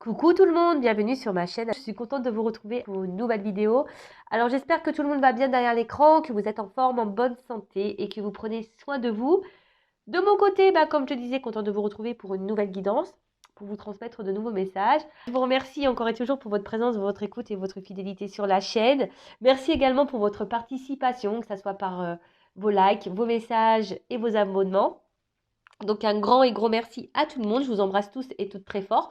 Coucou tout le monde, bienvenue sur ma chaîne. Je suis contente de vous retrouver pour une nouvelle vidéo. Alors j'espère que tout le monde va bien derrière l'écran, que vous êtes en forme, en bonne santé et que vous prenez soin de vous. De mon côté, comme je te disais, contente de vous retrouver pour une nouvelle guidance, pour vous transmettre de nouveaux messages. Je vous remercie encore et toujours pour votre présence, votre écoute et votre fidélité sur la chaîne. Merci également pour votre participation, que ce soit par vos likes, vos messages et vos abonnements. Donc un grand et gros merci à tout le monde. Je vous embrasse tous et toutes très fort.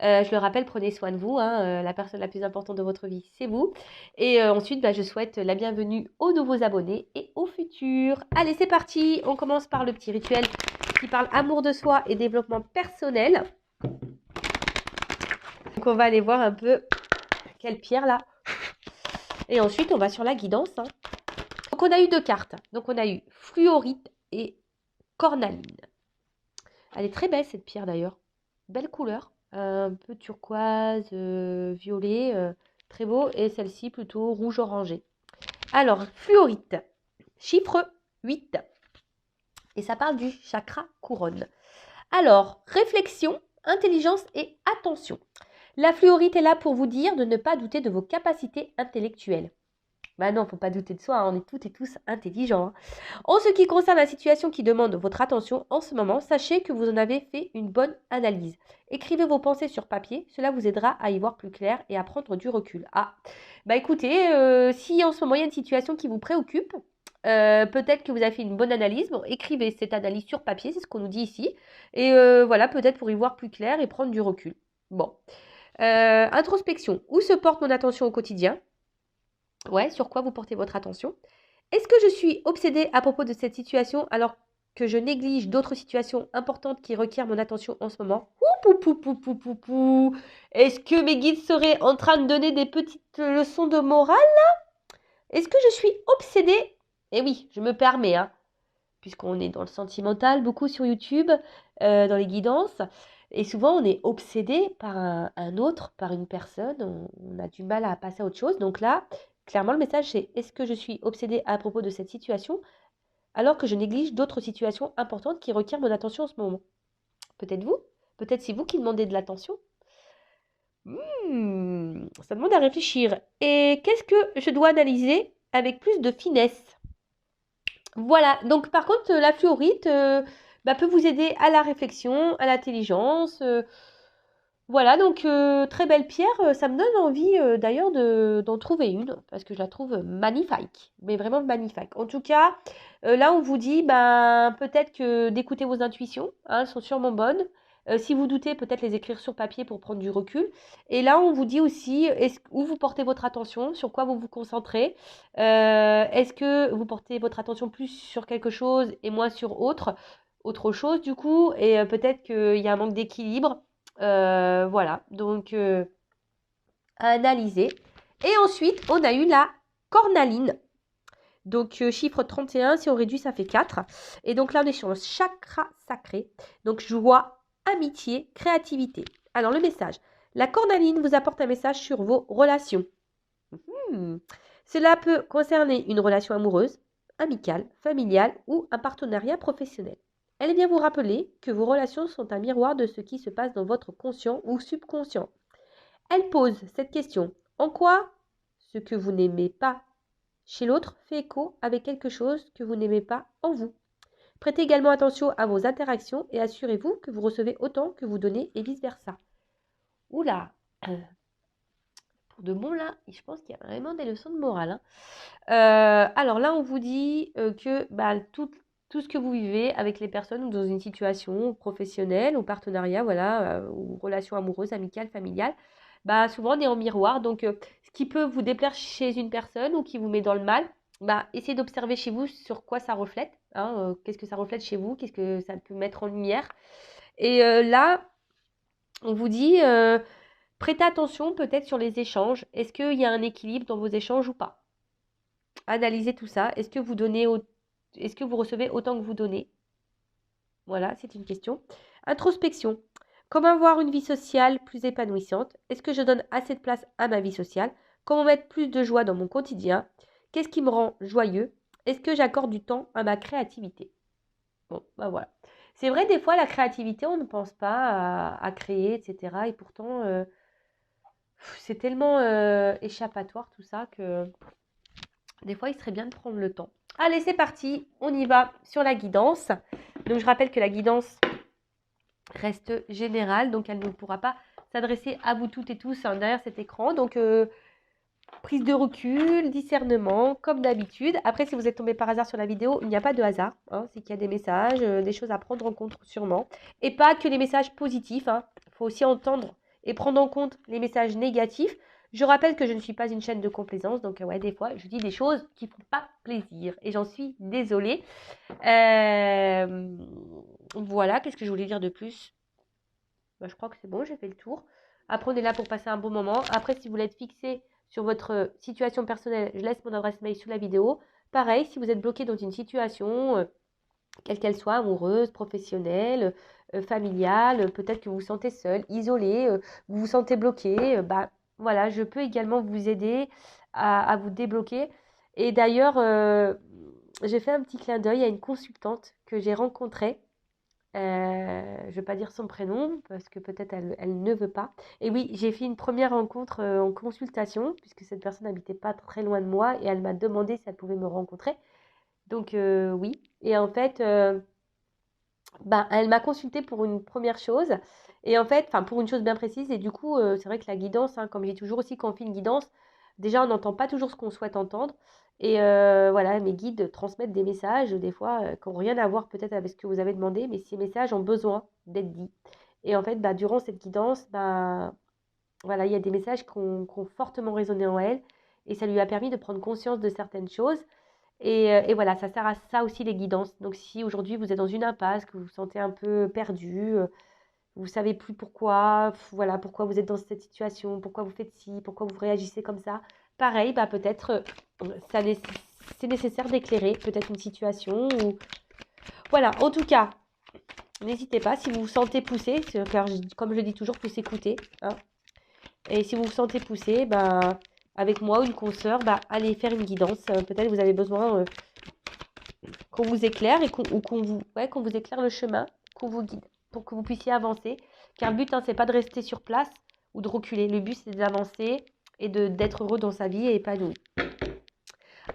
Je le rappelle, prenez soin de vous. La personne la plus importante de votre vie, c'est vous. Et ensuite, je souhaite la bienvenue aux nouveaux abonnés et aux futurs. Allez, c'est parti. On commence par le petit rituel qui parle amour de soi et développement personnel. Donc, on va aller voir un peu quelle pierre là. Et ensuite, on va sur la guidance. Donc, on a eu deux cartes. Donc, on a eu fluorite et cornaline. Elle est très belle cette pierre d'ailleurs. Belle couleur. Un peu turquoise, violet, très beau. Et celle-ci plutôt rouge orangé. Alors, fluorite, chiffre 8. Et ça parle du chakra couronne. Alors, réflexion, intelligence et attention. La fluorite est là pour vous dire de ne pas douter de vos capacités intellectuelles. Non, faut pas douter de soi, on est toutes et tous intelligents. En ce qui concerne la situation qui demande votre attention en ce moment, sachez que vous en avez fait une bonne analyse. Écrivez vos pensées sur papier, cela vous aidera à y voir plus clair et à prendre du recul. Écoutez, si en ce moment il y a une situation qui vous préoccupe, peut-être que vous avez fait une bonne analyse, écrivez cette analyse sur papier, c'est ce qu'on nous dit ici. Et voilà, peut-être pour y voir plus clair et prendre du recul. Introspection, où se porte mon attention au quotidien ? Ouais, sur quoi vous portez votre attention? Est-ce que je suis obsédée à propos de cette situation alors que je néglige d'autres situations importantes qui requièrent mon attention en ce moment? Est-ce que mes guides seraient en train de donner des petites leçons de morale là? Est-ce que je suis obsédée? Eh oui, je me permets, puisqu'on est dans le sentimental beaucoup sur YouTube, dans les guidances. Et souvent, on est obsédé par un autre, par une personne. On a du mal à passer à autre chose. Donc là, clairement, le message, c'est: est-ce que je suis obsédée à propos de cette situation alors que je néglige d'autres situations importantes qui requièrent mon attention en ce moment? Peut-être vous? Peut-être c'est vous qui demandez de l'attention? Ça demande à réfléchir. Et qu'est-ce que je dois analyser avec plus de finesse? Voilà, donc par contre, la fluorite peut vous aider à la réflexion, à l'intelligence. Voilà, donc très belle pierre. Ça me donne envie d'ailleurs d'en trouver une, parce que je la trouve magnifique, mais vraiment magnifique. En tout cas, là, on vous dit peut-être que d'écouter vos intuitions, elles sont sûrement bonnes. Si vous doutez, peut-être les écrire sur papier pour prendre du recul. Et là, on vous dit aussi où vous portez votre attention, sur quoi vous vous concentrez. Est-ce que vous portez votre attention plus sur quelque chose et moins sur autre chose du coup, et peut-être qu'il y a un manque d'équilibre. Voilà, donc à analyser. Et ensuite, on a eu la cornaline. Donc, chiffre 31, si on réduit, ça fait 4. Et donc là, on est sur le chakra sacré. Donc, joie, amitié, créativité. Alors, le message. La cornaline vous apporte un message sur vos relations. Cela peut concerner une relation amoureuse, amicale, familiale ou un partenariat professionnel. Elle vient vous rappeler que vos relations sont un miroir de ce qui se passe dans votre conscient ou subconscient. Elle pose cette question: en quoi ce que vous n'aimez pas chez l'autre fait écho avec quelque chose que vous n'aimez pas en vous? Prêtez également attention à vos interactions et assurez-vous que vous recevez autant que vous donnez et vice-versa. Oula, pour de bon là, je pense qu'il y a vraiment des leçons de morale. Alors là, on vous dit que tout ce que vous vivez avec les personnes ou dans une situation professionnelle ou partenariat, voilà, ou relation amoureuse, amicale, familiale, souvent on est en miroir. Donc, ce qui peut vous déplaire chez une personne ou qui vous met dans le mal, essayez d'observer chez vous sur quoi ça reflète. Qu'est-ce que ça reflète chez vous? Qu'est-ce que ça peut mettre en lumière? Et là, on vous dit, prêtez attention peut-être sur les échanges. Est-ce qu'il y a un équilibre dans vos échanges ou pas? Analysez tout ça. Est-ce que vous recevez autant que vous donnez? Voilà, c'est une question. Introspection. Comment avoir une vie sociale plus épanouissante? Est-ce que je donne assez de place à ma vie sociale? Comment mettre plus de joie dans mon quotidien? Qu'est-ce qui me rend joyeux? Est-ce que j'accorde du temps à ma créativité? Bon, voilà. C'est vrai, des fois, la créativité, on ne pense pas à créer, etc. Et pourtant, c'est tellement échappatoire tout ça que des fois, il serait bien de prendre le temps. Allez, c'est parti, on y va sur la guidance. Donc, je rappelle que la guidance reste générale, donc elle ne pourra pas s'adresser à vous toutes et tous derrière cet écran. Donc, prise de recul, discernement, comme d'habitude. Après, si vous êtes tombé par hasard sur la vidéo, il n'y a pas de hasard. Hein, c'est qu'il y a des messages, des choses à prendre en compte sûrement. Et pas que les messages positifs. Il faut aussi entendre et prendre en compte les messages négatifs. Je rappelle que je ne suis pas une chaîne de complaisance. Donc, ouais, des fois, je dis des choses qui ne font pas plaisir. Et j'en suis désolée. Voilà, qu'est-ce que je voulais dire de plus? Bah, je crois que c'est bon, j'ai fait le tour. Après, on est là pour passer un bon moment. Après, si vous voulez être fixé sur votre situation personnelle, je laisse mon adresse mail sous la vidéo. Pareil, si vous êtes bloqué dans une situation, quelle qu'elle soit, amoureuse, professionnelle, familiale, peut-être que vous vous sentez seul, isolé, vous vous sentez bloqué, bah voilà, je peux également vous aider à vous débloquer. Et d'ailleurs, j'ai fait un petit clin d'œil à une consultante que j'ai rencontrée. Je ne vais pas dire son prénom parce que peut-être elle ne veut pas. Et oui, j'ai fait une première rencontre en consultation puisque cette personne n'habitait pas très loin de moi et elle m'a demandé si elle pouvait me rencontrer. Donc oui. Et en fait, bah, elle m'a consultée pour une première chose et en fait, enfin pour une chose bien précise. Et du coup, c'est vrai que la guidance, hein, comme je dis toujours aussi quand on fait une guidance, déjà on n'entend pas toujours ce qu'on souhaite entendre. Et voilà, mes guides transmettent des messages, des fois, qui n'ont rien à voir peut-être avec ce que vous avez demandé, mais ces messages ont besoin d'être dits. Et en fait, bah, durant cette guidance, bah, voilà, il y a des messages qui ont fortement résonné en elle et ça lui a permis de prendre conscience de certaines choses. Et voilà, ça sert à ça aussi les guidances. Donc si aujourd'hui vous êtes dans une impasse, que vous vous sentez un peu perdu, vous savez plus pourquoi, voilà, pourquoi vous êtes dans cette situation, pourquoi vous faites ci, pourquoi vous réagissez comme ça, pareil, bah peut-être ça c'est nécessaire d'éclairer peut-être une situation ou voilà. En tout cas, n'hésitez pas si vous vous sentez poussé, car comme je dis toujours, faut s'écouter, hein. Et si vous vous sentez poussé, bah avec moi ou une consoeur, bah allez faire une guidance. Peut-être vous avez besoin qu'on vous éclaire et qu'on vous éclaire le chemin, qu'on vous guide pour que vous puissiez avancer. Car le but, hein, c'est pas de rester sur place ou de reculer. Le but, c'est d'avancer et d'être heureux dans sa vie et épanoui.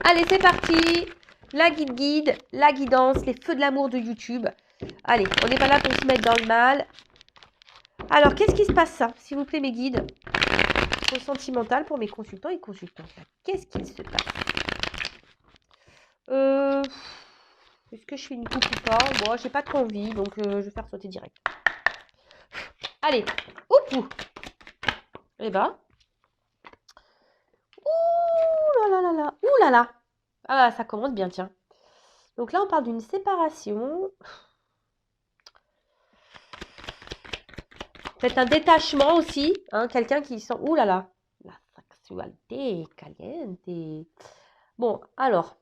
Allez, c'est parti. La guide, la guidance, les feux de l'amour de YouTube. Allez, on n'est pas là pour se mettre dans le mal. Alors, qu'est-ce qui se passe ça, s'il vous plaît, mes guides? Trop sentimental pour mes consultants et consultantes. Qu'est-ce qui se passe? Est-ce que je fais une coupe ou pas? Bon, j'ai pas trop envie, donc je vais faire sauter direct. Allez, oup. Eh ben. Ouh là là là là. Ouh là là. Ah, ça commence bien, tiens. Donc là, on parle d'une séparation. Peut-être un détachement aussi. Hein, quelqu'un qui sent... Ouh là là. La sexualité caliente. Bon, alors.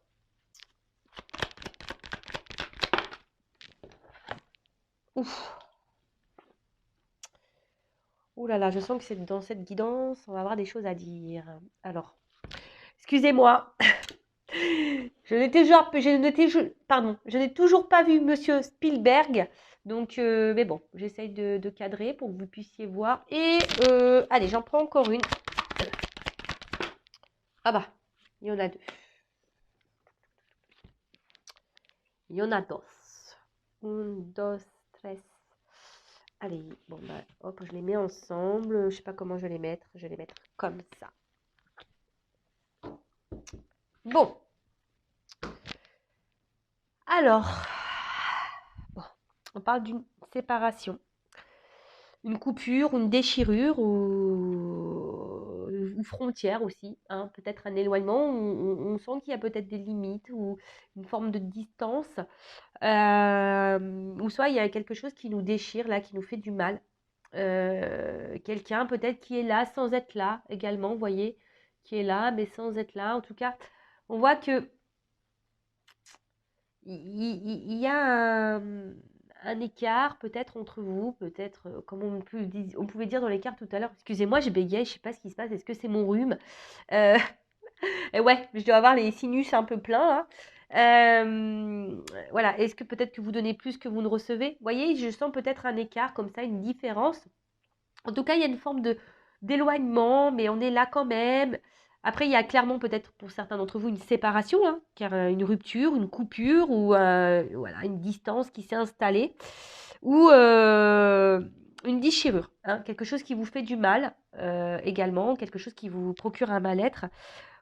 Ouf. Ouh là là, je sens que c'est dans cette guidance, on va avoir des choses à dire. Alors, excusez-moi. Je n'ai toujours pas vu Monsieur Spielberg. Donc, mais bon, j'essaye de cadrer pour que vous puissiez voir. Et allez, j'en prends encore une. Ah bah, il y en a deux. Il y en a dos. Un, dos, tres. Allez, bon bah, hop, je les mets ensemble. Je sais pas comment je vais les mettre. Je vais les mettre comme ça. Bon. Alors, bon, on parle d'une séparation. Une coupure, une déchirure ou une frontière aussi, hein, peut-être un éloignement, on sent qu'il y a peut-être des limites ou une forme de distance, ou soit il y a quelque chose qui nous déchire là, qui nous fait du mal. Quelqu'un peut-être qui est là sans être là également, vous voyez, qui est là mais sans être là. En tout cas, on voit que il y a un écart peut-être entre vous, peut-être, comme on pouvait dire dans l'écart tout à l'heure. Excusez-moi, je bégaye, je sais pas ce qui se passe. Est-ce que c'est mon rhume? Et ouais, je dois avoir les sinus un peu pleins là. Voilà, est-ce que peut-être que vous donnez plus que vous ne recevez? Vous voyez, je sens peut-être un écart comme ça, une différence. En tout cas, il y a une forme d'éloignement, mais on est là quand même. Après, il y a clairement peut-être pour certains d'entre vous une séparation, hein, car une rupture, une coupure ou voilà, une distance qui s'est installée, ou une déchirure, hein, quelque chose qui vous fait du mal également, quelque chose qui vous procure un mal-être,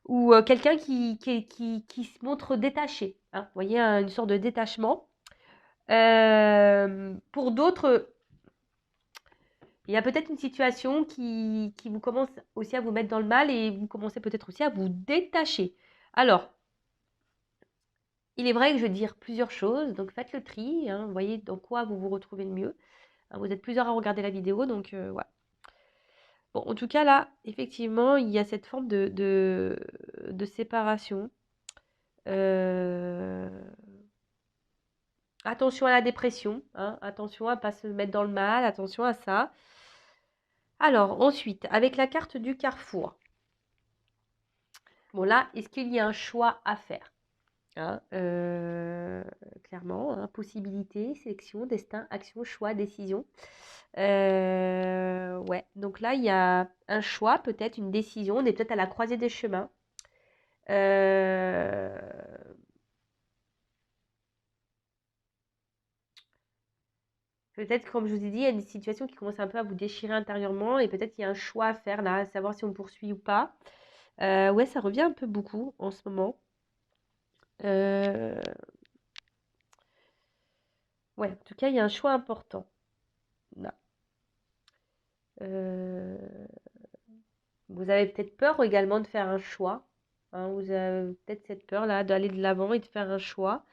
ou quelqu'un qui se montre détaché, hein, vous voyez, une sorte de détachement. Pour d'autres, il y a peut-être une situation qui vous commence aussi à vous mettre dans le mal et vous commencez peut-être aussi à vous détacher. Alors, il est vrai que je vais dire plusieurs choses, donc faites le tri, hein, voyez dans quoi vous vous retrouvez le mieux. Hein, vous êtes plusieurs à regarder la vidéo, donc voilà. Bon, en tout cas, là, effectivement, il y a cette forme de séparation. Euh, Attention à la dépression, hein, attention à ne pas se mettre dans le mal, attention à ça. Alors, ensuite, avec la carte du carrefour. Bon, là, est-ce qu'il y a un choix à faire? Hein, clairement, hein, possibilité, sélection, destin, action, choix, décision. Ouais, donc là, il y a un choix, peut-être une décision. On est peut-être à la croisée des chemins. Euh, Peut-être, comme je vous ai dit, il y a une situation qui commence un peu à vous déchirer intérieurement et peut-être il y a un choix à faire là, à savoir si on poursuit ou pas. Ouais, ça revient un peu beaucoup en ce moment. Euh, ouais, en tout cas, il y a un choix important là. Euh, Vous avez peut-être peur également de faire un choix. Hein, vous avez peut-être cette peur là d'aller de l'avant et de faire un choix.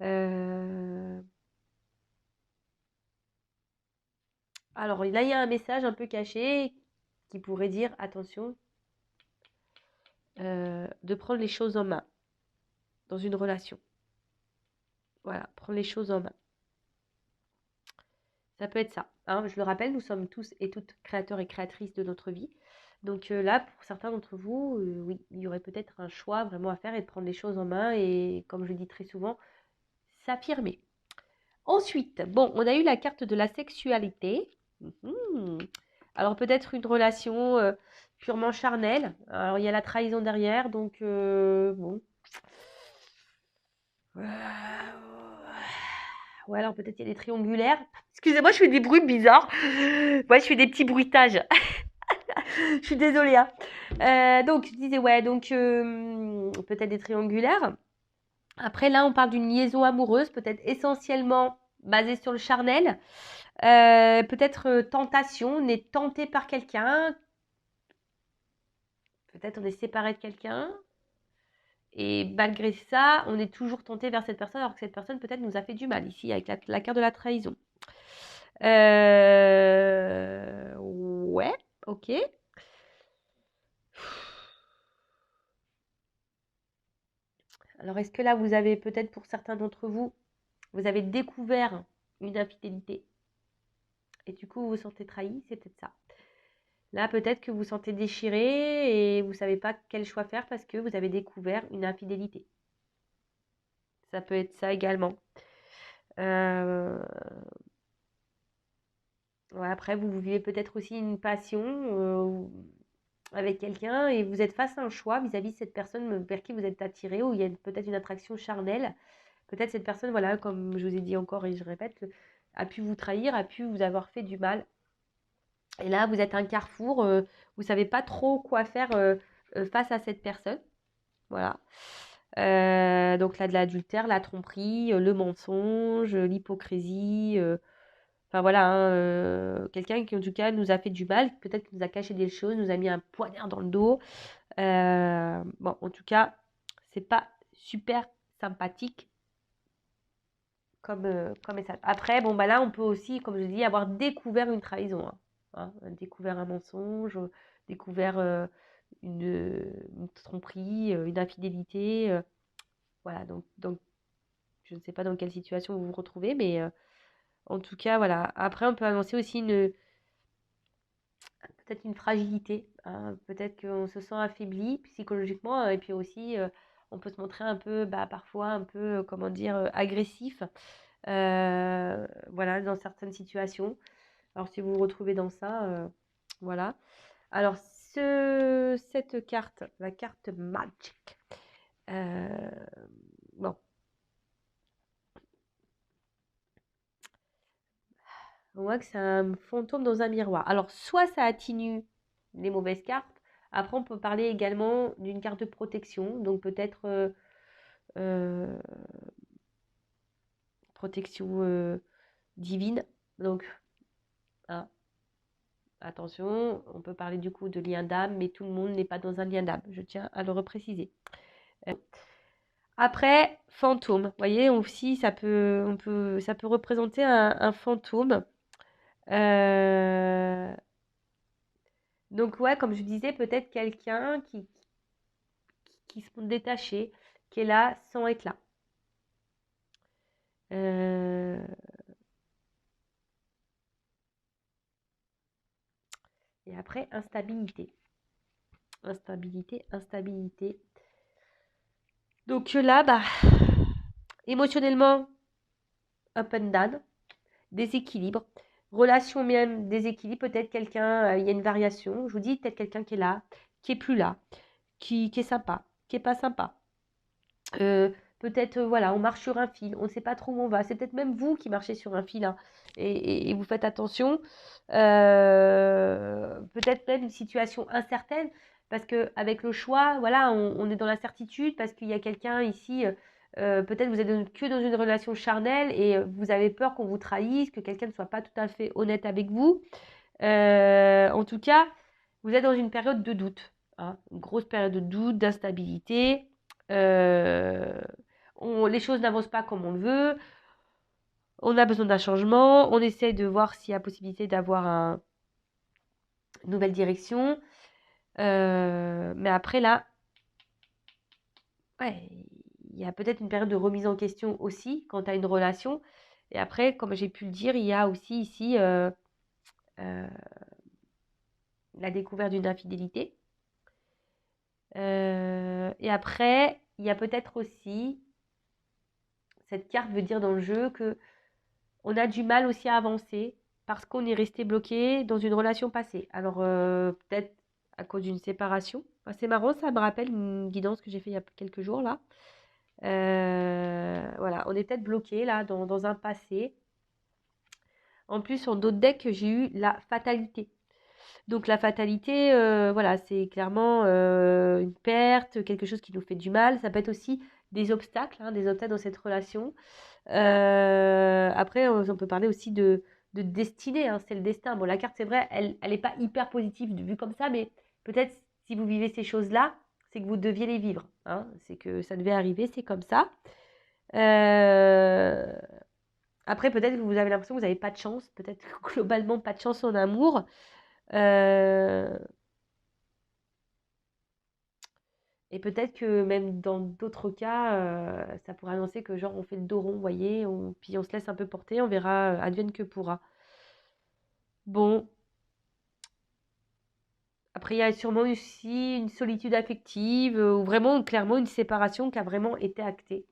Euh, Alors là, il y a un message un peu caché qui pourrait dire attention, de prendre les choses en main dans une relation. Voilà, prendre les choses en main. Ça peut être ça. Hein. Je le rappelle, nous sommes tous et toutes créateurs et créatrices de notre vie. Donc là, pour certains d'entre vous, oui, il y aurait peut-être un choix vraiment à faire et de prendre les choses en main et, comme je dis très souvent, s'affirmer. Ensuite, bon, on a eu la carte de la sexualité. Mhm. Alors peut-être une relation purement charnelle. Alors il y a la trahison derrière, donc bon. Ouais, alors peut-être il y a des triangulaires. Excusez-moi, je fais des bruits bizarres. Ouais, je fais des petits bruitages. Je suis désolée, hein. Donc je disais, ouais, donc peut-être des triangulaires. Après, là, on parle d'une liaison amoureuse, peut-être essentiellement basée sur le charnel. Peut-être tentation, on est tenté par quelqu'un. Peut-être on est séparé de quelqu'un. Et malgré ça, on est toujours tenté vers cette personne, alors que cette personne peut-être nous a fait du mal ici, avec la carte de la trahison. Ouais, ok. Alors, est-ce que là, vous avez peut-être pour certains d'entre vous, vous avez découvert une infidélité et du coup, vous vous sentez trahi? C'est peut-être ça. Là, peut-être que vous vous sentez déchiré et vous ne savez pas quel choix faire parce que vous avez découvert une infidélité. Ça peut être ça également. Euh, ouais, après, vous vivez peut-être aussi une passion avec quelqu'un et vous êtes face à un choix vis-à-vis de cette personne vers qui vous êtes attiré ou il y a peut-être une attraction charnelle. Peut-être cette personne, voilà, comme je vous ai dit encore et je répète, a pu vous trahir, a pu vous avoir fait du mal. Et là, vous êtes à un carrefour, vous ne savez pas trop quoi faire face à cette personne. Voilà. Donc là, de l'adultère, la tromperie, le mensonge, l'hypocrisie. Enfin voilà, hein, quelqu'un qui en tout cas nous a fait du mal, peut-être qu'il nous a caché des choses, nous a mis un poignard dans le dos. Bon, en tout cas, c'est pas super sympathique comme message. Après, bon, bah là, on peut aussi, comme je dis, avoir découvert une trahison. Découvert un mensonge, découvert une tromperie, une infidélité. Voilà, donc, je ne sais pas dans quelle situation vous vous retrouvez, mais en tout cas, voilà. Après, on peut annoncer aussi peut-être une fragilité. Hein. Peut-être qu'on se sent affaibli psychologiquement et puis aussi on peut se montrer un peu, parfois un peu, comment dire, agressif, voilà, dans certaines situations. Alors si vous vous retrouvez dans ça, voilà. Alors cette carte, la carte Magic, bon, on voit que c'est un fantôme dans un miroir. Alors soit ça atténue les mauvaises cartes, après on peut parler également d'une carte de protection, donc peut-être euh, protection divine. Donc, hein, attention, on peut parler du coup de lien d'âme, mais tout le monde n'est pas dans un lien d'âme. Je tiens à le repréciser. Après, fantôme. Vous voyez, aussi, ça peut représenter un fantôme. Donc, ouais, comme je disais, peut-être quelqu'un qui se montre détaché, qui est là sans être là. Et après, instabilité. Instabilité, instabilité. Donc là, émotionnellement, up and down, déséquilibre. Relation même, déséquilibre. Peut-être quelqu'un, il y a une variation. Je vous dis, peut-être quelqu'un qui est là, qui est plus là, qui est sympa, qui est pas sympa. Peut-être, voilà, on marche sur un fil, on ne sait pas trop où on va. C'est peut-être même vous qui marchez sur un fil, hein, et vous faites attention. Peut-être même une situation incertaine, parce qu'avec le choix, voilà, on est dans l'incertitude, parce qu'il y a quelqu'un ici, peut-être vous êtes que dans une relation charnelle, et vous avez peur qu'on vous trahisse, que quelqu'un ne soit pas tout à fait honnête avec vous. En tout cas, vous êtes dans une période de doute, hein, une grosse période de doute, d'instabilité. Euh, les choses n'avancent pas comme on le veut. On a besoin d'un changement. On essaie de voir s'il y a possibilité d'avoir une nouvelle direction. Mais après, là, ouais, il y a peut-être une période de remise en question aussi quant à une relation. Et après, comme j'ai pu le dire, il y a aussi ici euh, la découverte d'une infidélité. Et après, il y a peut-être aussi, cette carte veut dire dans le jeu que on a du mal aussi à avancer parce qu'on est resté bloqué dans une relation passée. Alors, peut-être à cause d'une séparation. Enfin, c'est marrant, ça me rappelle une guidance que j'ai fait il y a quelques jours là. Voilà, on est peut-être bloqué là dans un passé. En plus, en d'autres decks, j'ai eu la fatalité. Donc la fatalité, voilà, c'est clairement une perte, quelque chose qui nous fait du mal. Ça peut être aussi des obstacles dans cette relation. Après, on peut parler aussi de destinée, hein, c'est le destin. Bon, la carte, c'est vrai, elle n'est pas hyper positive vue comme ça, mais peut-être si vous vivez ces choses-là, c'est que vous deviez les vivre, hein. C'est que ça devait arriver, c'est comme ça. Euh, Après, peut-être que vous avez l'impression que vous n'avez pas de chance, peut-être globalement pas de chance en amour. Euh, Et peut-être que même dans d'autres cas, ça pourrait annoncer que genre on fait le dos rond, vous voyez, puis on se laisse un peu porter, on verra, advienne que pourra. Bon, après il y a sûrement aussi une solitude affective, ou vraiment clairement une séparation qui a vraiment été actée.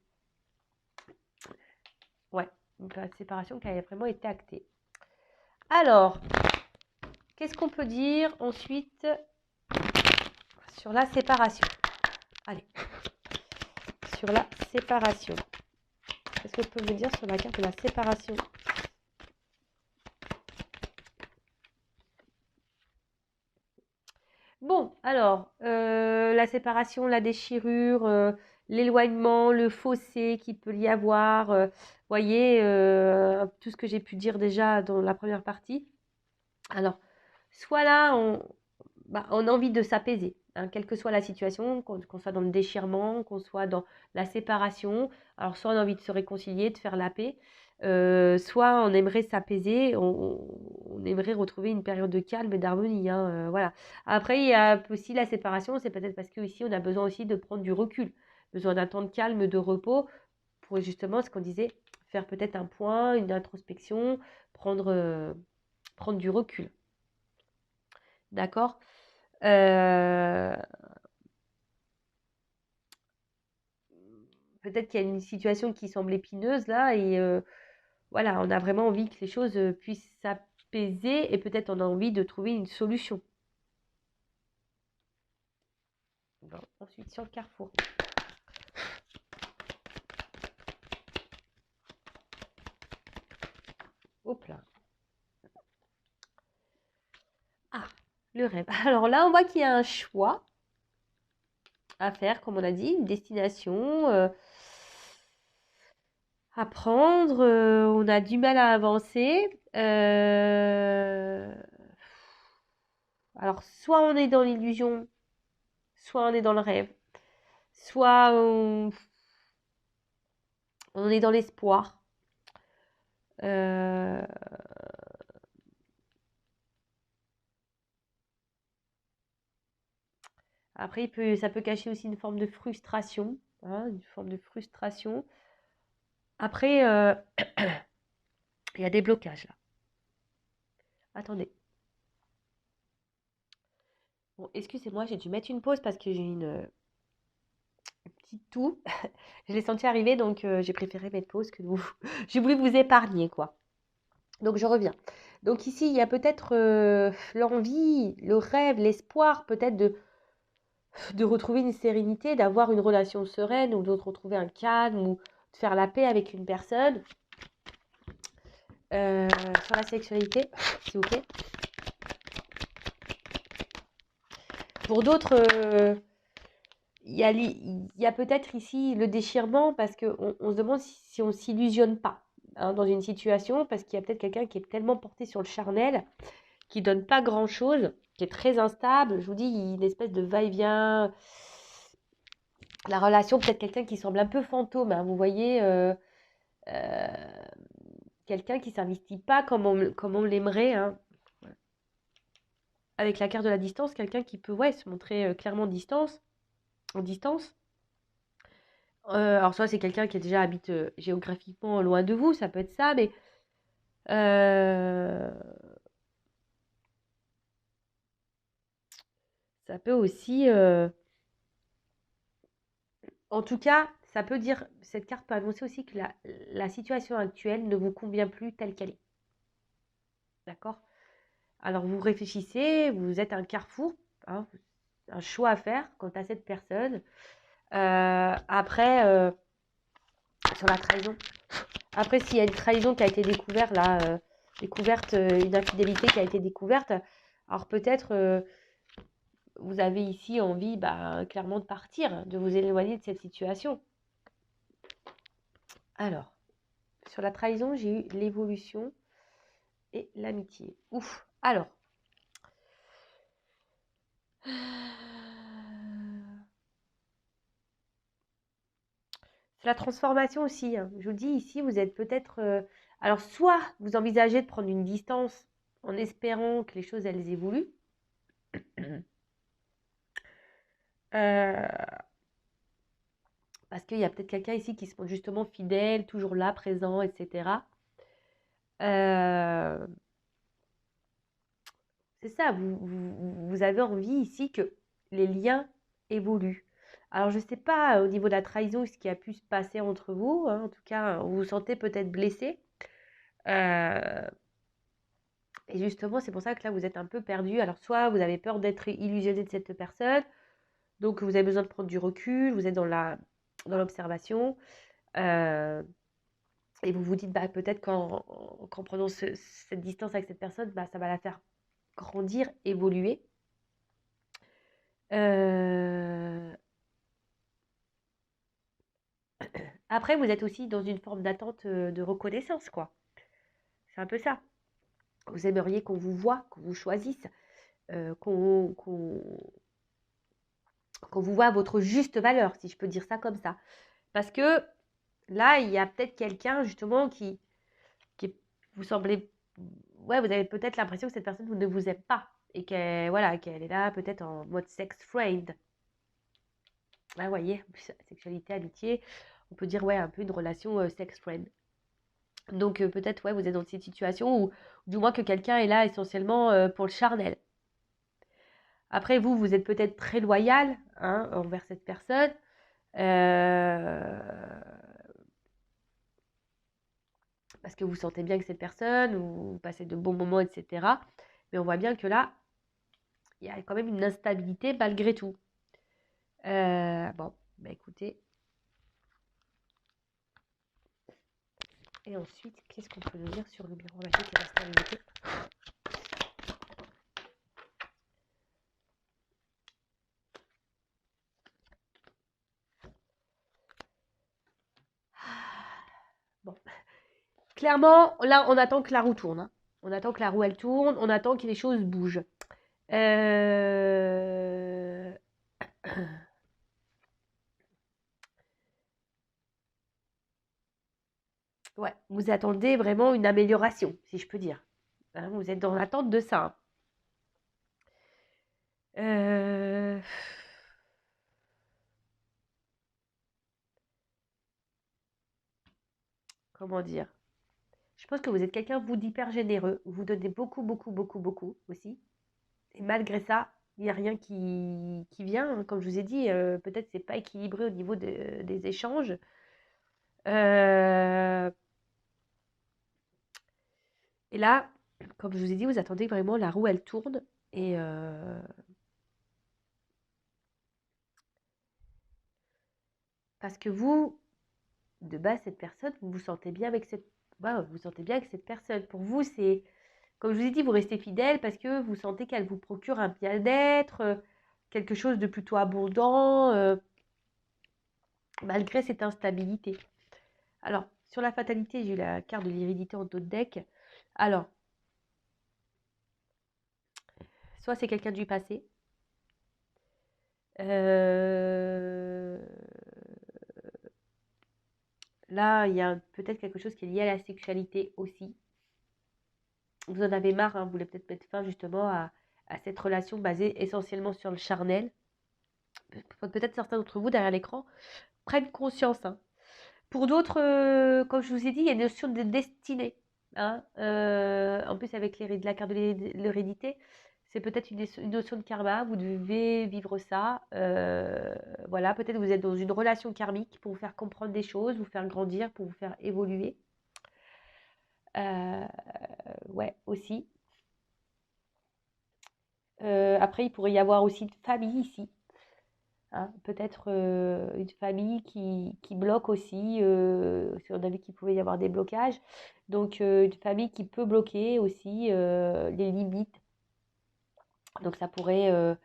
Ouais, donc la séparation qui a vraiment été actée. Alors, qu'est-ce qu'on peut dire ensuite sur la séparation? Allez, sur la séparation. Qu'est-ce que je peux vous dire sur la carte de la séparation? Bon, alors, la séparation, la déchirure, l'éloignement, le fossé qu'il peut y avoir, voyez, tout ce que j'ai pu dire déjà dans la première partie. Alors, soit là, on a envie de s'apaiser, hein, quelle que soit la situation, qu'on soit dans le déchirement, qu'on soit dans la séparation. Alors, soit on a envie de se réconcilier, de faire la paix, soit on aimerait s'apaiser, on aimerait retrouver une période de calme et d'harmonie, hein, voilà. Après, il y a aussi la séparation, c'est peut-être parce qu'ici, on a besoin aussi de prendre du recul, besoin d'un temps de calme, de repos, pour justement, ce qu'on disait, faire peut-être un point, une introspection, prendre du recul. D'accord. peut-être qu'il y a une situation qui semble épineuse là et voilà, on a vraiment envie que les choses puissent s'apaiser et peut-être on a envie de trouver une solution. Bon, ensuite, sur le carrefour. Hop là. Ah, le rêve. Alors là, on voit qu'il y a un choix à faire, comme on a dit, une destination à prendre. On a du mal à avancer. Alors, soit on est dans l'illusion, soit on est dans le rêve, soit on est dans l'espoir. Après, ça peut cacher aussi une forme de frustration, hein, une forme de frustration. Après, il y a des blocages là. Attendez. Bon, excusez-moi, j'ai dû mettre une pause parce que j'ai une petite toux. Je l'ai senti arriver, donc j'ai préféré mettre pause que vous. J'ai voulu vous épargner, quoi. Donc je reviens. Donc ici, il y a peut-être l'envie, le rêve, l'espoir peut-être de retrouver une sérénité, d'avoir une relation sereine ou de retrouver un calme ou de faire la paix avec une personne. Sur la sexualité, s'il vous plaît. Pour d'autres, il y a peut-être ici le déchirement parce qu'on se demande si on ne s'illusionne pas hein, dans une situation, parce qu'il y a peut-être quelqu'un qui est tellement porté sur le charnel, qui ne donne pas grand-chose, qui est très instable. Je vous dis, il y a une espèce de va-et-vient. La relation, peut-être quelqu'un qui semble un peu fantôme. Hein, vous voyez, euh, quelqu'un qui ne s'investit pas comme on l'aimerait. Hein. Avec la carte de la distance, quelqu'un qui peut se montrer clairement en distance. Alors soit c'est quelqu'un qui habite géographiquement loin de vous, ça peut être ça, mais euh, ça peut aussi, en tout cas, ça peut dire, cette carte peut annoncer aussi que la situation actuelle ne vous convient plus telle qu'elle est. D'accord? Alors vous réfléchissez, vous êtes à un carrefour, hein, un choix à faire quant à cette personne. Après, sur la trahison. Après, s'il y a une trahison qui a été découverte, là, une infidélité qui a été découverte, alors peut-être vous avez ici envie clairement de partir, de vous éloigner de cette situation. Alors, sur la trahison, j'ai eu l'évolution et l'amitié. Ouf. Alors. C'est la transformation aussi. Hein. Je vous dis ici, vous êtes peut-être. Alors, soit vous envisagez de prendre une distance en espérant que les choses, elles évoluent. Parce qu'il y a peut-être quelqu'un ici qui se montre justement fidèle, toujours là, présent, etc. C'est ça, vous avez envie ici que les liens évoluent. Alors, je ne sais pas au niveau de la trahison ce qui a pu se passer entre vous. Hein. En tout cas, vous vous sentez peut-être blessé. Et justement, c'est pour ça que là, vous êtes un peu perdu. Alors, soit vous avez peur d'être illusionné de cette personne, donc vous avez besoin de prendre du recul, vous êtes dans l'observation, et vous vous dites, peut-être qu'en prenant cette distance avec cette personne, ça va la faire grandir, évoluer. Après, vous êtes aussi dans une forme d'attente de reconnaissance, quoi. C'est un peu ça. Vous aimeriez qu'on vous voie, qu'on vous choisisse, qu'on vous voit à votre juste valeur, si je peux dire ça comme ça. Parce que là, il y a peut-être quelqu'un, justement, qui vous semblez... Ouais, vous avez peut-être l'impression que cette personne ne vous aime pas. Et qu'elle est là peut-être en mode sex friend. Ah, vous voyez, sexualité, amitié, on peut dire, un peu une relation sex friend. Donc peut-être, vous êtes dans cette situation où, du moins que quelqu'un est là essentiellement pour le charnel. Après, vous êtes peut-être très loyal hein, envers cette personne. Parce que vous sentez bien que cette personne, vous passez de bons moments, etc. Mais on voit bien que là, il y a quand même une instabilité malgré tout. Bon, bah écoutez. Et ensuite, qu'est-ce qu'on peut nous dire sur le miroir magique et l'instabilité? Bon, clairement, là, on attend que la roue tourne, hein. On attend que la roue, elle tourne. On attend que les choses bougent. Euh... Ouais, vous attendez vraiment une amélioration, si je peux dire. Hein, vous êtes dans l'attente de ça. Euh, Comment dire? Je pense que vous êtes quelqu'un, vous, d'hyper généreux. Vous donnez beaucoup, beaucoup, beaucoup, beaucoup aussi. Et malgré ça, il n'y a rien qui vient, hein. Comme je vous ai dit, peut-être c'est pas équilibré au niveau des échanges. Euh, et là, comme je vous ai dit, vous attendez que vraiment la roue, elle tourne. Et parce que vous, de base, cette personne, vous vous sentez bien avec cette, ouais, vous vous sentez bien avec cette personne. Pour vous, c'est, comme je vous ai dit, vous restez fidèle parce que vous sentez qu'elle vous procure un bien-être, quelque chose de plutôt abondant, malgré cette instabilité. Alors, sur la fatalité, j'ai eu la carte de l'hérédité en dos de deck. Alors, soit c'est quelqu'un du passé. Euh, Là, il y a peut-être quelque chose qui est lié à la sexualité aussi. Vous en avez marre, hein, vous voulez peut-être mettre fin justement à cette relation basée essentiellement sur le charnel. Peut-être certains d'entre vous derrière l'écran prennent conscience, hein. Pour d'autres, comme je vous ai dit, il y a une notion de destinée, hein. En plus, avec la carte de l'hérédité, c'est peut-être une notion de karma. Vous devez vivre ça. Voilà, peut-être vous êtes dans une relation karmique pour vous faire comprendre des choses, vous faire grandir, pour vous faire évoluer. Euh, ouais, aussi. Après, il pourrait y avoir aussi une famille ici, hein. Peut-être une famille qui bloque aussi. Si on a vu qu'il pouvait y avoir des blocages. Donc, une famille qui peut bloquer aussi les limites. Donc, ça pourrait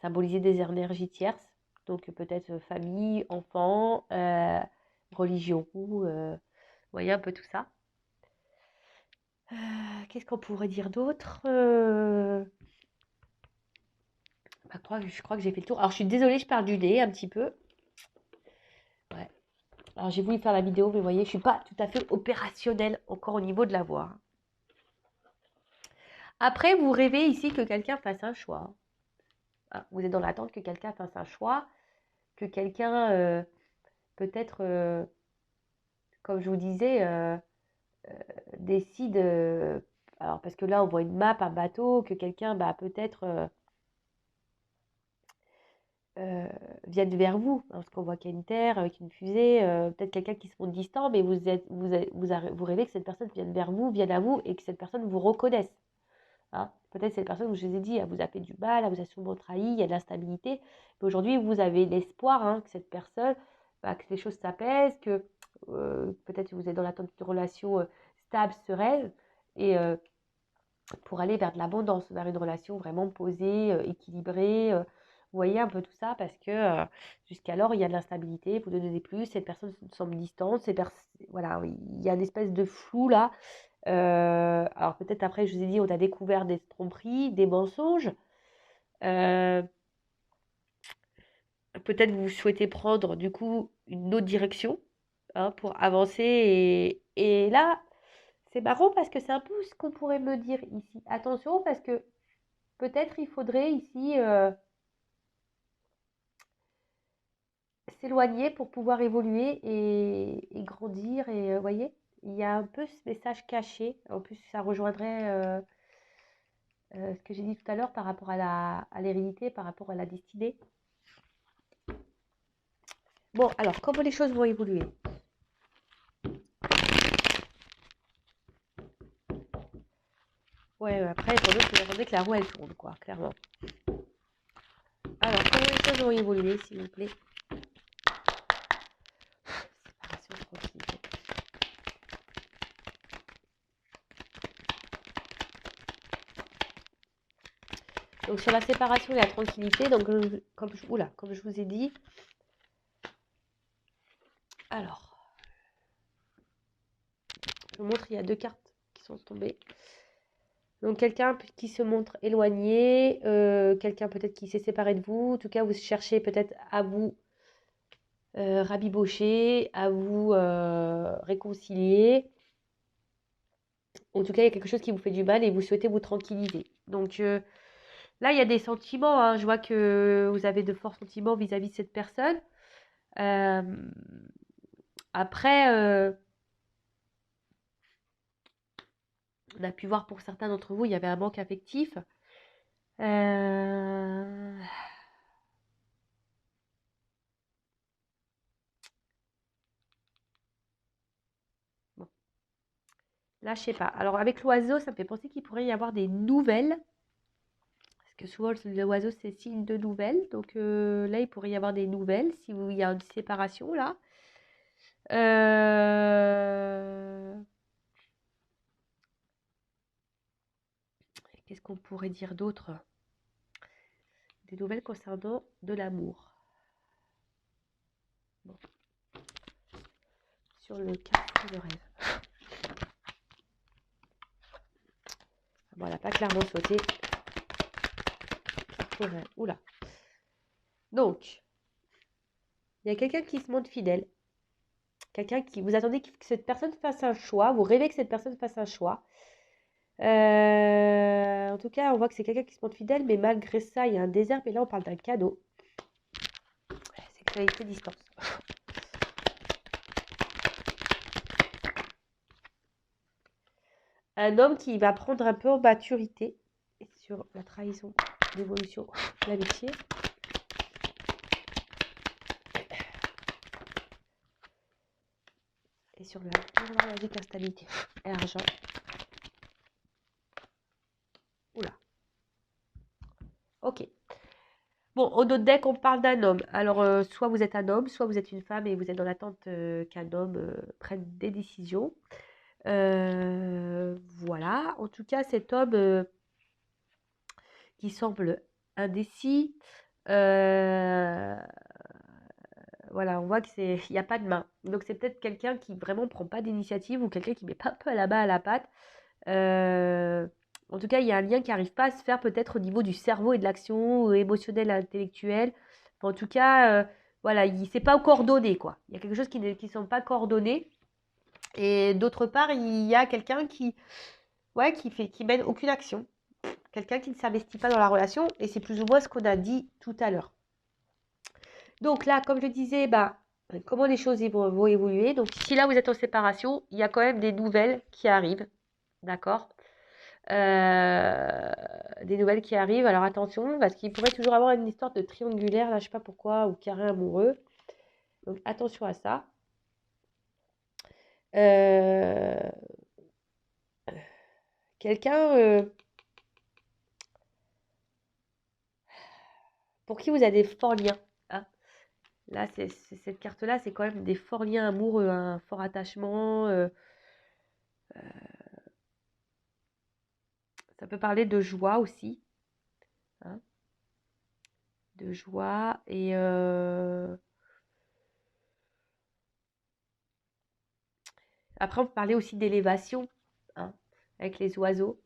symboliser des énergies tierces. Donc, peut-être famille, enfant, religion. Vous voyez un peu tout ça. Qu'est-ce qu'on pourrait dire d'autre? Bah, je crois que j'ai fait le tour. Alors, je suis désolée, je parle du nez un petit peu. Ouais. Alors, j'ai voulu faire la vidéo, mais vous voyez, je ne suis pas tout à fait opérationnelle encore au niveau de la voix. Après, vous rêvez ici que quelqu'un fasse un choix. Ah, vous êtes dans l'attente que quelqu'un fasse un choix, que quelqu'un, peut-être, comme je vous disais, décide. Alors, parce que là, on voit une map, un bateau, que quelqu'un, bah, peut-être, euh, vienne vers vous. Parce qu'on voit qu'il y a une terre avec une fusée, peut-être quelqu'un qui se montre distant, mais vous rêvez que cette personne vienne vers vous, vienne à vous, et que cette personne vous reconnaisse. Hein. Peut-être cette personne, je vous ai dit, elle vous a fait du mal, elle vous a sûrement trahi, il y a de l'instabilité. Mais aujourd'hui, vous avez l'espoir, hein, que cette personne, bah, que les choses s'apaisent, que peut-être que vous êtes dans l'attente d'une relation stable, sereine, et pour aller vers de l'abondance, vers une relation vraiment posée, équilibrée. Vous voyez un peu tout ça parce que jusqu'alors, il y a de l'instabilité, vous ne donnez plus, cette personne semble distante, voilà, il y a une espèce de flou là. Alors peut-être après, je vous ai dit, on a découvert des tromperies, des mensonges. Euh, Peut-être vous souhaitez prendre du coup une autre direction, hein, pour avancer. Et là, c'est marrant parce que c'est un peu ce qu'on pourrait me dire ici. Attention parce que peut-être il faudrait ici s'éloigner pour pouvoir évoluer et grandir. Et vous voyez, il y a un peu ce message caché. En plus, ça rejoindrait ce que j'ai dit tout à l'heure par rapport à l'hérédité, par rapport à la destinée. Bon, alors, comment les choses vont évoluer? Ouais, après, pour nous, vous attendez que la roue, elle tourne, quoi, clairement. Alors, comment les choses vont évoluer, s'il vous plaît? Séparation, tranquillité. Donc, sur la séparation et la tranquillité, donc, comme je vous ai dit, alors, je vous montre, il y a 2 cartes qui sont tombées. Donc, quelqu'un qui se montre éloigné, quelqu'un peut-être qui s'est séparé de vous. En tout cas, vous cherchez peut-être à vous rabibocher, à vous réconcilier. En tout cas, il y a quelque chose qui vous fait du mal et vous souhaitez vous tranquilliser. Donc là, il y a des sentiments, hein. Je vois que vous avez de forts sentiments vis-à-vis de cette personne. Euh, après, on a pu voir pour certains d'entre vous, il y avait un manque affectif. Euh, bon, là, je sais pas. Alors, avec l'oiseau, ça me fait penser qu'il pourrait y avoir des nouvelles. Parce que souvent, l'oiseau, c'est signe de nouvelles. Donc là, il pourrait y avoir des nouvelles si il y a une séparation là. Euh, Qu'est-ce qu'on pourrait dire d'autre? Des nouvelles concernant de l'amour. Bon, sur le carrefour de rêve. Bon, elle n'a pas clairement sauté. Carrefour de rêve. Oula. Donc, il y a quelqu'un qui se montre fidèle. Quelqu'un qui vous attendez que cette personne fasse un choix. Vous rêvez que cette personne fasse un choix. En tout cas, on voit que c'est quelqu'un qui se montre fidèle, mais malgré ça, il y a un désert. Mais là, on parle d'un cadeau. Sexualité distance. Un homme qui va prendre un peu en maturité sur la trahison, l'évolution, l'amitié. Et sur la logique, la stabilité et l'argent. Oula. Ok. Bon, au dos deck, on parle d'un homme. Alors, soit vous êtes un homme, soit vous êtes une femme et vous êtes dans l'attente qu'un homme prenne des décisions. Voilà. En tout cas, cet homme qui semble indécis, voilà, on voit que c'est, il n'y a pas de main. Donc, c'est peut-être quelqu'un qui vraiment prend pas d'initiative ou quelqu'un qui met pas un peu la main à la pâte. En tout cas, il y a un lien qui n'arrive pas à se faire peut-être au niveau du cerveau et de l'action émotionnelle, intellectuelle. Enfin, en tout cas, voilà, il c'est pas coordonné, quoi. Il y a quelque chose qui ne sont pas coordonnés. Et d'autre part, il y a quelqu'un qui, ouais, qui mène aucune action. Quelqu'un qui ne s'investit pas dans la relation. Et c'est plus ou moins ce qu'on a dit tout à l'heure. Donc là, comme je disais, bah, comment les choses vont évoluer. Donc si là, vous êtes en séparation, il y a quand même des nouvelles qui arrivent. D'accord. Des nouvelles qui arrivent. Alors attention, parce qu'il pourrait toujours avoir une histoire de triangulaire, là je sais pas pourquoi, ou carré amoureux. Donc attention à ça. Euh, Quelqu'un pour qui vous avez des forts liens. Hein. Là, cette carte-là, c'est quand même des forts liens amoureux, un fort attachement. Ça peut parler de joie aussi. Hein, de joie et après on peut parler aussi d'élévation, hein, avec les oiseaux.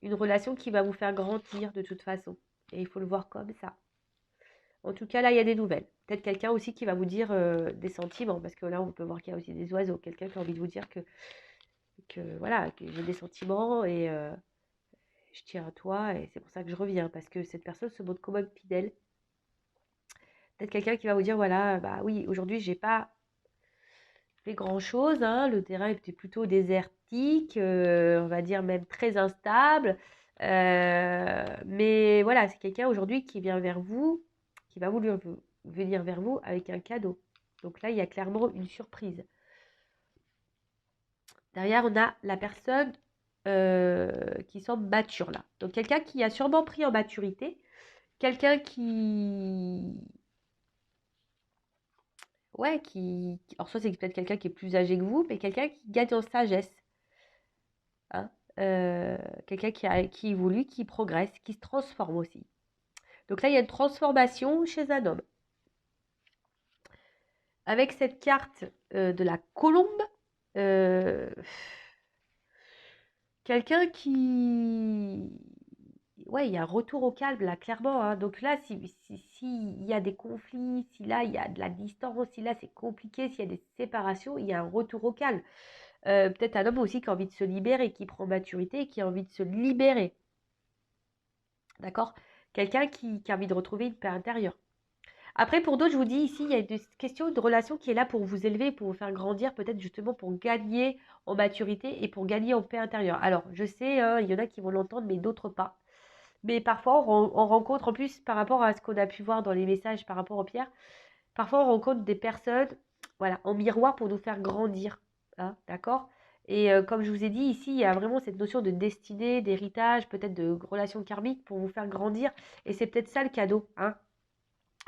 Une relation qui va vous faire grandir de toute façon. Et il faut le voir comme ça. En tout cas, là, il y a des nouvelles. Peut-être quelqu'un aussi qui va vous dire des sentiments, parce que là, on peut voir qu'il y a aussi des oiseaux. Quelqu'un qui a envie de vous dire que voilà, que j'ai des sentiments et je tiens à toi et c'est pour ça que je reviens, parce que cette personne se montre quand même fidèle. Peut-être quelqu'un qui va vous dire, voilà, bah oui, aujourd'hui, j'ai pas fait grand-chose, hein, le terrain était plutôt désertique, on va dire même très instable. Mais voilà, c'est quelqu'un aujourd'hui qui vient vers vous, qui va venir vers vous avec un cadeau. Donc là, il y a clairement une surprise. Derrière, on a la personne qui semble mature là. Donc quelqu'un qui a sûrement pris en maturité, quelqu'un qui... Ouais, alors soit c'est peut-être quelqu'un qui est plus âgé que vous, mais quelqu'un qui gagne en sagesse. Hein. Quelqu'un qui évolue, qui progresse, qui se transforme aussi. Donc là, il y a une transformation chez un homme. Avec cette carte de la colombe, euh, quelqu'un qui... Ouais, il y a un retour au calme, là, clairement. Hein. Donc là, s'il y a des conflits, si là, il y a de la distance, si là, c'est compliqué, s'il y a des séparations, il y a un retour au calme. Peut-être un homme aussi qui a envie de se libérer, qui prend maturité et qui a envie de se libérer. D'accord? Quelqu'un qui a envie de retrouver une paix intérieure. Après, pour d'autres, je vous dis ici, il y a une question de relation qui est là pour vous élever, pour vous faire grandir, peut-être justement pour gagner en maturité et pour gagner en paix intérieure. Alors, je sais, hein, il y en a qui vont l'entendre, mais d'autres pas. Mais parfois, on rencontre, en plus, par rapport à ce qu'on a pu voir dans les messages par rapport aux pierres, parfois, on rencontre des personnes, voilà, en miroir pour nous faire grandir. Hein, d'accord? Et comme je vous ai dit, ici, il y a vraiment cette notion de destinée, d'héritage, peut-être de relation karmique pour vous faire grandir. Et c'est peut-être ça le cadeau. Hein.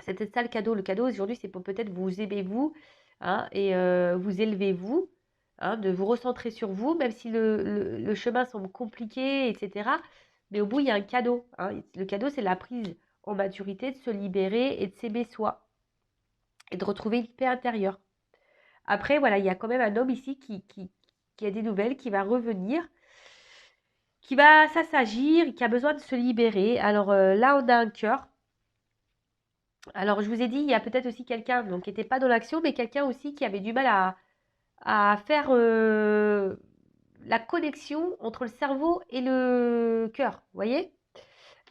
C'est peut-être ça le cadeau. Le cadeau aujourd'hui, c'est pour peut-être vous aimer vous, hein, et vous élever vous, hein, de vous recentrer sur vous, même si le chemin semble compliqué, etc. Mais au bout, il y a un cadeau. Hein. Le cadeau, c'est la prise en maturité, de se libérer et de s'aimer soi et de retrouver une paix intérieure. Après, voilà, il y a quand même un homme ici qui a des nouvelles, qui va revenir, qui va s'assagir, qui a besoin de se libérer. Alors là, on a un cœur. Alors, je vous ai dit, il y a peut-être aussi quelqu'un donc, qui n'était pas dans l'action, mais quelqu'un aussi qui avait du mal à faire la connexion entre le cerveau et le cœur. Vous voyez?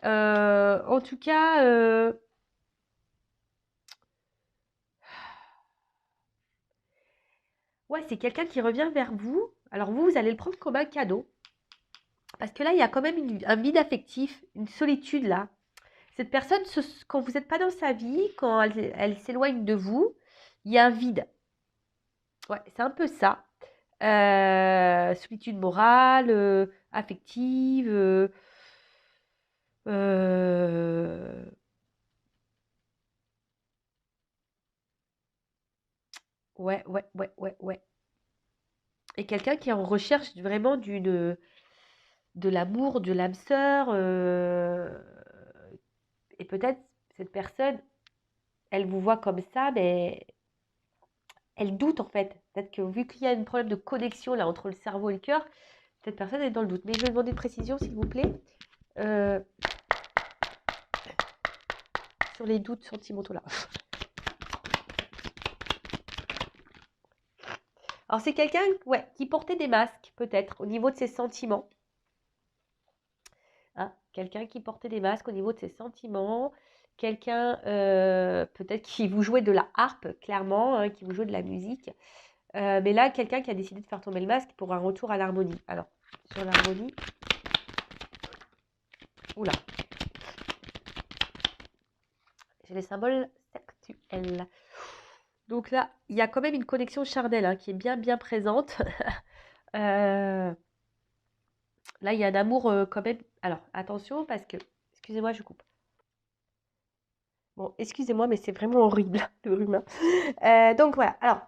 En tout cas, ouais, c'est quelqu'un qui revient vers vous. Alors, vous allez le prendre comme un cadeau. Parce que là, il y a quand même un vide affectif, une solitude là. Cette personne, quand vous n'êtes pas dans sa vie, quand elle s'éloigne de vous, il y a un vide. Ouais, c'est un peu ça. Solitude morale, affective. Euh, ouais, ouais, ouais, ouais, ouais. Et quelqu'un qui est en recherche vraiment de l'amour, de l'âme sœur. Et peut-être cette personne, elle vous voit comme ça, mais elle doute en fait. Peut-être que vu qu'il y a un problème de connexion là entre le cerveau et le cœur, cette personne est dans le doute. Mais je vais demander de précision, s'il vous plaît, euh, sur les doutes sentimentaux là. Alors c'est quelqu'un, ouais, qui portait des masques peut-être au niveau de ses sentiments. Hein, quelqu'un qui portait des masques au niveau de ses sentiments. Quelqu'un peut-être qui vous jouait de la harpe, clairement, hein, qui vous jouait de la musique. Mais là, quelqu'un qui a décidé de faire tomber le masque pour un retour à l'harmonie. Alors, sur l'harmonie. Oula, j'ai les symboles sexuels. Donc là, il y a quand même une connexion charnelle hein, qui est bien, bien présente. Euh, Là, il y a un amour quand même. Alors, attention parce que. Excusez-moi, je coupe. Bon, excusez-moi, mais c'est vraiment horrible, le rhume. Donc voilà. Alors,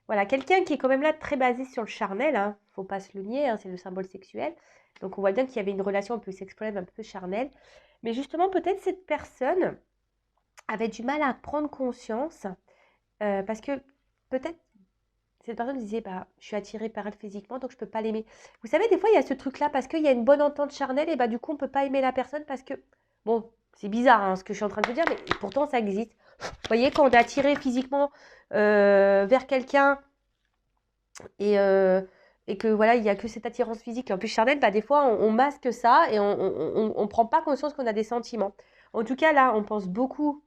voilà, quelqu'un qui est quand même là très basé sur le charnel. Hein, faut pas se le nier, hein, c'est le symbole sexuel. Donc on voit bien qu'il y avait une relation un peu sexuelle, un peu charnelle. Mais justement, peut-être cette personne avait du mal à prendre conscience parce que peut-être cette personne disait, bah, je suis attirée par elle physiquement, donc je peux pas l'aimer. Vous savez, des fois, il y a ce truc-là, parce qu'il y a une bonne entente charnelle, et bah, du coup, on peut pas aimer la personne parce que, bon, c'est bizarre hein, ce que je suis en train de vous dire, mais pourtant, ça existe. Vous voyez, quand on est attiré physiquement vers quelqu'un et que voilà, il y a que cette attirance physique, et en plus charnelle, bah, des fois, on masque ça et on prend pas conscience qu'on a des sentiments. En tout cas, là, on pense beaucoup.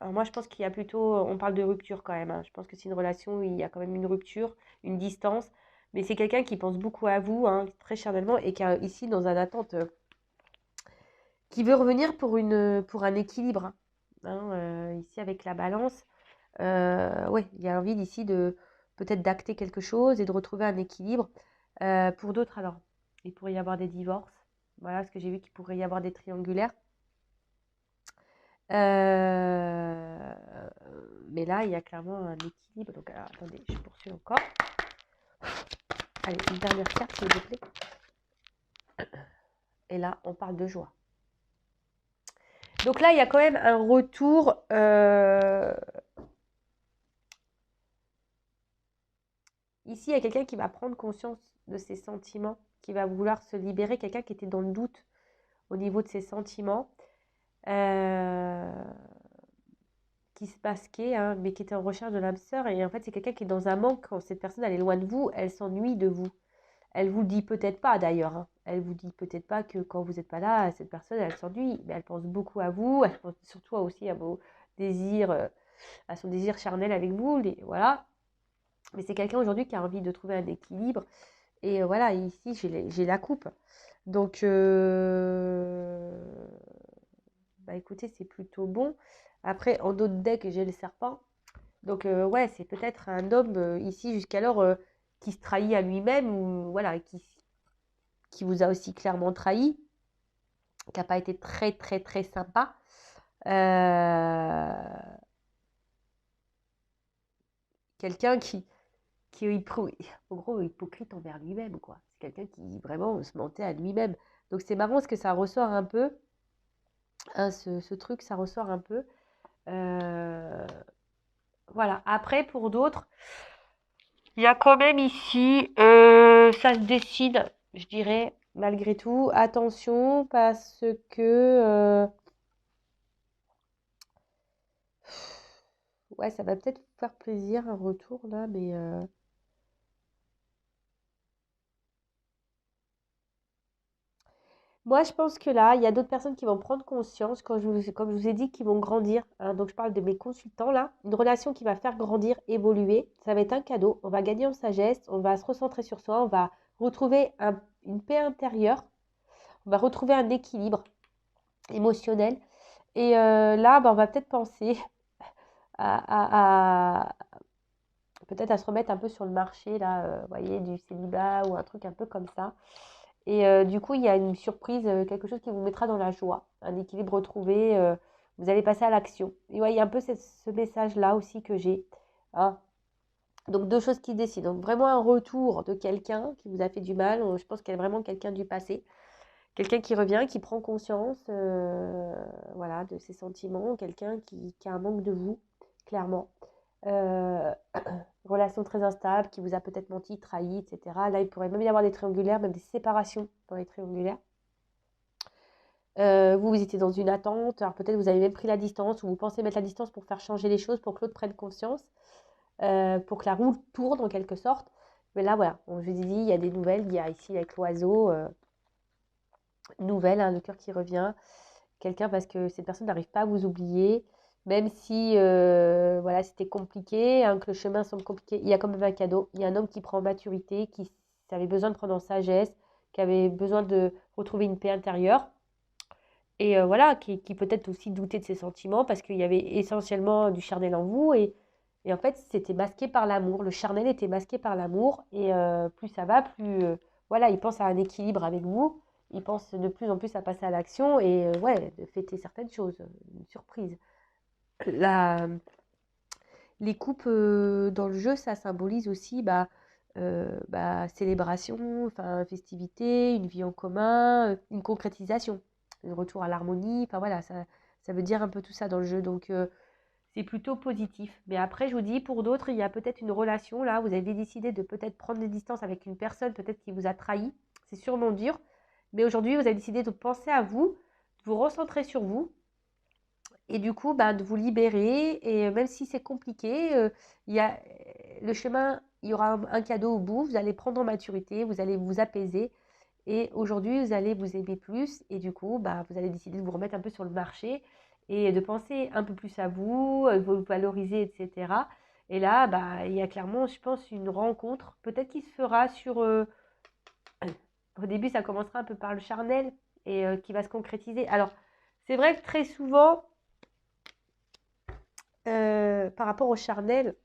Alors moi, je pense qu'il y a plutôt, on parle de rupture quand même. Hein. Je pense que c'est une relation où il y a quand même une rupture, une distance. Mais c'est quelqu'un qui pense beaucoup à vous, hein, très charnellement, et qui est ici dans un attente, qui veut revenir pour un équilibre. Hein, ici avec la balance. Ouais, il y a envie d'ici de peut-être d'acter quelque chose et de retrouver un équilibre. Pour d'autres, alors, il pourrait y avoir des divorces. Voilà, parce que j'ai vu qu'il pourrait y avoir des triangulaires. Euh, mais là, il y a clairement un équilibre. Donc, alors, attendez, je poursuis encore. Allez, une dernière carte, s'il vous plaît. Et là, on parle de joie. Donc là, il y a quand même un retour. Ici, il y a quelqu'un qui va prendre conscience de ses sentiments, qui va vouloir se libérer, quelqu'un qui était dans le doute au niveau de ses sentiments, qui se masquait, hein, mais qui était en recherche de l'âme sœur. Et en fait, c'est quelqu'un qui est dans un manque. Quand cette personne, elle est loin de vous, elle s'ennuie de vous. Elle vous le dit peut-être pas d'ailleurs, hein. Elle vous dit peut-être pas que quand vous n'êtes pas là, cette personne, elle s'ennuie, mais elle pense beaucoup à vous, elle pense surtout aussi à vos désirs, à son désir charnel avec vous, voilà. Mais c'est quelqu'un aujourd'hui qui a envie de trouver un équilibre. Et voilà, ici, j'ai la coupe. Donc, bah écoutez, c'est plutôt bon. Après, en d'autres decks, j'ai le serpent. Donc, ouais, c'est peut-être un homme ici jusqu'alors qui se trahit à lui-même ou voilà, qui vous a aussi clairement trahi, qui n'a pas été très, très, très sympa. Quelqu'un qui est en gros hypocrite envers lui-même, quoi. C'est quelqu'un qui vraiment se mentait à lui-même. Donc, c'est marrant parce que ça ressort un peu, hein, ce truc, ça ressort un peu. Voilà. Après, pour d'autres, il y a quand même ici, ça se décide, je dirais, malgré tout. Attention, parce que, ouais, ça va peut-être vous faire plaisir un retour là, mais moi, je pense que là, il y a d'autres personnes qui vont prendre conscience, comme je vous ai dit, qui vont grandir, hein. Donc, je parle de mes consultants là. Une relation qui va faire grandir, évoluer. Ça va être un cadeau. On va gagner en sagesse. On va se recentrer sur soi. On va retrouver une paix intérieure. On va retrouver un équilibre émotionnel. Et là, bah, on va peut-être penser à peut-être à se remettre un peu sur le marché, là, vous voyez, du célibat ou un truc un peu comme ça. Et du coup, il y a une surprise, quelque chose qui vous mettra dans la joie, un équilibre retrouvé, vous allez passer à l'action. Et ouais, il y a un peu ce message-là aussi que j'ai, hein. Donc, deux choses qui se décident. Donc, vraiment un retour de quelqu'un qui vous a fait du mal. Je pense qu'il y a vraiment quelqu'un du passé. Quelqu'un qui revient, qui prend conscience, voilà, de ses sentiments. Quelqu'un qui a un manque de vous, clairement. Euh, relation très instable, qui vous a peut-être menti, trahi, etc. Là, il pourrait même y avoir des triangulaires, même des séparations dans les triangulaires. Vous, vous étiez dans une attente, alors peut-être vous avez même pris la distance, ou vous pensez mettre la distance pour faire changer les choses, pour que l'autre prenne conscience, pour que la roue tourne en quelque sorte. Mais là, voilà, je vous ai dit, il y a des nouvelles, il y a ici avec l'oiseau, nouvelle, hein, le cœur qui revient, quelqu'un parce que cette personne n'arrive pas à vous oublier, même si voilà, c'était compliqué, hein, que le chemin semble compliqué, il y a quand même un cadeau. Il y a un homme qui prend en maturité, qui avait besoin de prendre en sagesse, qui avait besoin de retrouver une paix intérieure. Et voilà, qui peut-être aussi doutait de ses sentiments parce qu'il y avait essentiellement du charnel en vous. Et en fait, c'était masqué par l'amour. Le charnel était masqué par l'amour. Et plus ça va, plus voilà, il pense à un équilibre avec vous. Il pense de plus en plus à passer à l'action et ouais, de fêter certaines choses. Une surprise. La, les coupes dans le jeu, ça symbolise aussi célébration, enfin, festivité, une vie en commun, une concrétisation, le retour à l'harmonie. Enfin voilà, ça veut dire un peu tout ça dans le jeu. Donc c'est plutôt positif. Mais après, je vous dis, pour d'autres, il y a peut-être une relation là. Vous avez décidé de peut-être prendre des distances avec une personne, peut-être qui vous a trahi. C'est sûrement dur. Mais aujourd'hui, vous avez décidé de penser à vous, de vous recentrer sur vous et du coup, bah, de vous libérer. Et même si c'est compliqué, il y a le chemin, il y aura un cadeau au bout. Vous allez prendre en maturité, vous allez vous apaiser. Et aujourd'hui, vous allez vous aimer plus. Et du coup, bah, vous allez décider de vous remettre un peu sur le marché et de penser un peu plus à vous, de vous valoriser, etc. Et là, bah, il y a clairement, je pense, une rencontre. Peut-être qui se fera sur... au début, ça commencera un peu par le charnel et qui va se concrétiser. Alors, c'est vrai que très souvent, par rapport au charnel,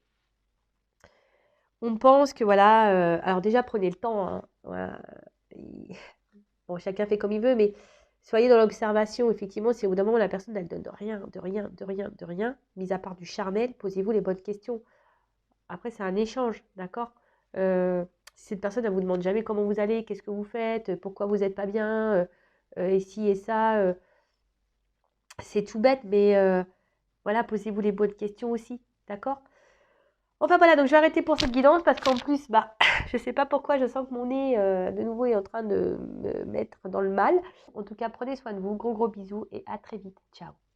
on pense que voilà, alors déjà prenez le temps, hein, voilà, bon, chacun fait comme il veut, mais soyez dans l'observation. Effectivement, si au bout d'un moment la personne elle donne rien, de rien, de rien, de rien, mis à part du charnel, posez-vous les bonnes questions. Après, c'est un échange, d'accord? Si cette personne elle vous demande jamais comment vous allez, qu'est-ce que vous faites, pourquoi vous n'êtes pas bien, et ci et ça, c'est tout bête, mais voilà, posez-vous les bonnes questions aussi, d'accord? Enfin voilà, donc je vais arrêter pour cette guidance parce qu'en plus, bah, je sais pas pourquoi, je sens que mon nez, de nouveau, est en train de me mettre dans le mal. En tout cas, prenez soin de vous. Gros gros bisous et à très vite. Ciao.